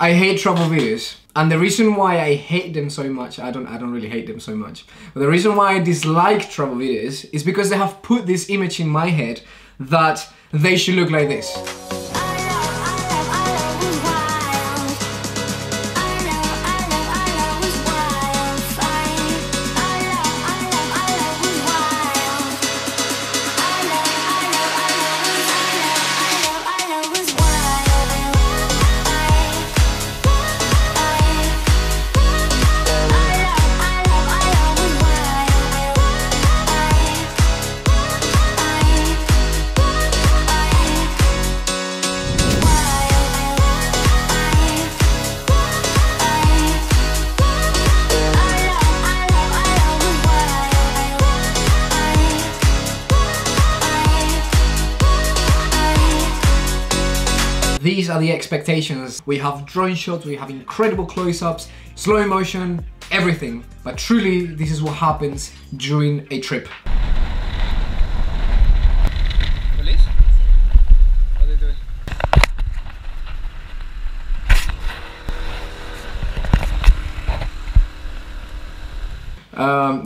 I hate travel videos. And the reason why I hate them so much, I don't really hate them so much, but the reason why I dislike travel videos is because they have put this image in my head that they should look like this. These are the expectations. We have drone shots, we have incredible close-ups, slow motion, everything. But truly, this is what happens during a trip. Police? What are they doing?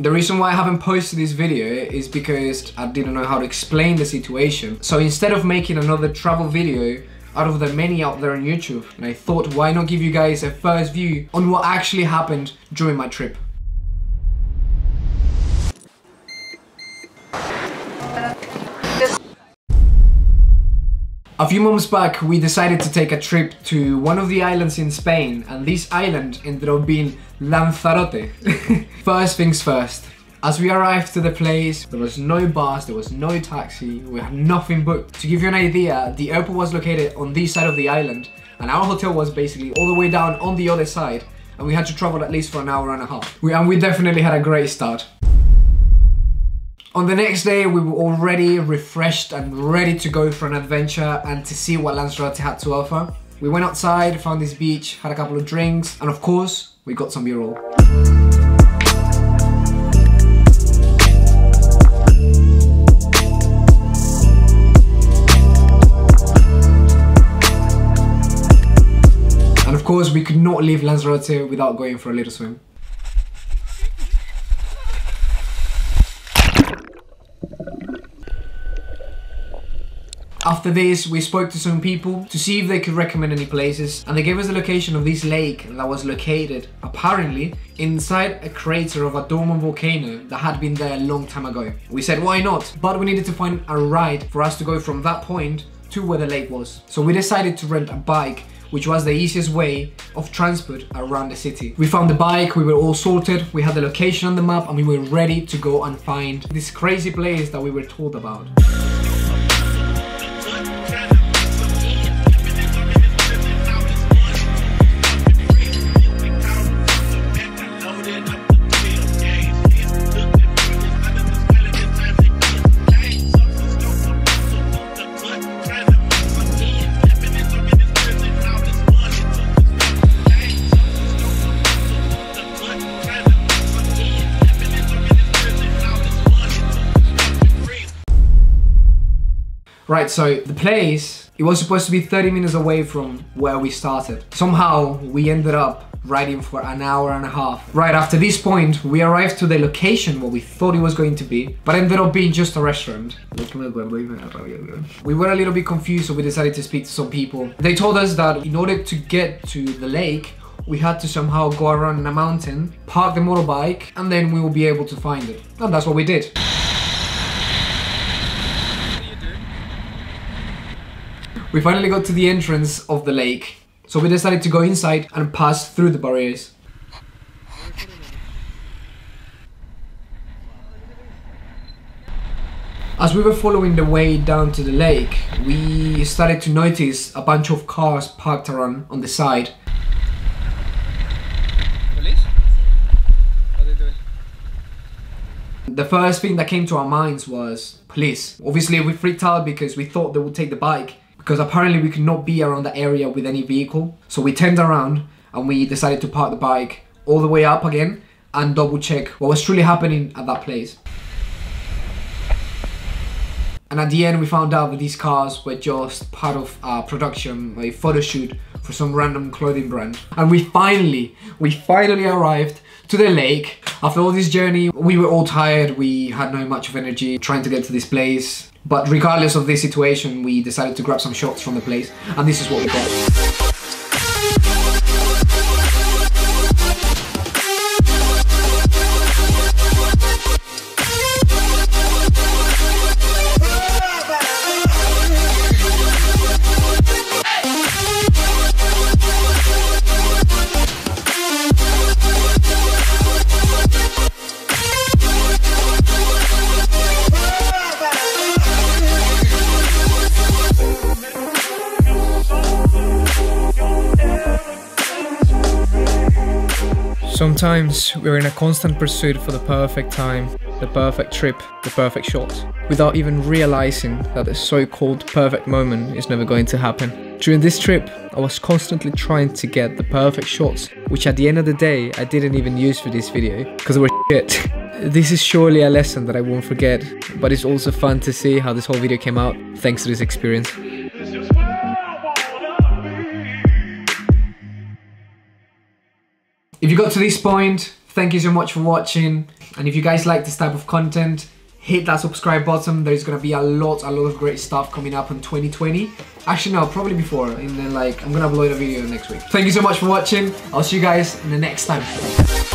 The reason why I haven't posted this video is because I didn't know how to explain the situation. So instead of making another travel video out of the many out there on YouTube, and I thought, why not give you guys a first view on what actually happened during my trip. A few months back, we decided to take a trip to one of the islands in Spain, and this island ended up being Lanzarote. First things first. As we arrived to the place, there was no bus, there was no taxi, we had nothing booked. To give you an idea, the airport was located on this side of the island, and our hotel was basically all the way down on the other side, and we had to travel at least for an hour and a half. And we definitely had a great start. On the next day, we were already refreshed and ready to go for an adventure and to see what Lanzarote had to offer. We went outside, found this beach, had a couple of drinks, and of course, we got some B-roll. And of course, we could not leave Lanzarote without going for a little swim. After this, we spoke to some people to see if they could recommend any places, and they gave us the location of this lake that was located, apparently, inside a crater of a dormant volcano that had been there a long time ago. We said, why not? But we needed to find a ride for us to go from that point to where the lake was. So we decided to rent a bike, which was the easiest way of transport around the city. We found the bike, we were all sorted, we had the location on the map, and we were ready to go and find this crazy place that we were told about. Right, so the place, it was supposed to be 30 minutes away from where we started. Somehow, we ended up riding for an hour and a half. Right after this point, we arrived to the location where we thought it was going to be, but ended up being just a restaurant. We were a little bit confused, so we decided to speak to some people. They told us that in order to get to the lake, we had to somehow go around a mountain, park the motorbike, and then we will be able to find it. And that's what we did. We finally got to the entrance of the lake, so we decided to go inside and pass through the barriers. As we were following the way down to the lake, we started to notice a bunch of cars parked around on the side. Police? What are they doing? The first thing that came to our minds was police. Obviously, we freaked out because we thought they would take the bike, because apparently we could not be around that area with any vehicle. So we turned around and we decided to park the bike all the way up again and double check what was truly happening at that place. And at the end, we found out that these cars were just part of a production, a photo shoot for some random clothing brand. And we finally arrived to the lake. After all this journey, we were all tired, we had no much of energy trying to get to this place. But regardless of this situation, we decided to grab some shots from the place, and this is what we got. Sometimes we're in a constant pursuit for the perfect time, the perfect trip, the perfect shot, without even realizing that the so-called perfect moment is never going to happen. During this trip, I was constantly trying to get the perfect shots, which at the end of the day, I didn't even use for this video, because they were shit. This is surely a lesson that I won't forget, but it's also fun to see how this whole video came out, thanks to this experience. If you got to this point, thank you so much for watching. And if you guys like this type of content, hit that subscribe button. There's gonna be a lot of great stuff coming up in 2020. Actually no, probably before. I'm gonna upload a video next week. Thank you so much for watching. I'll see you guys in the next time.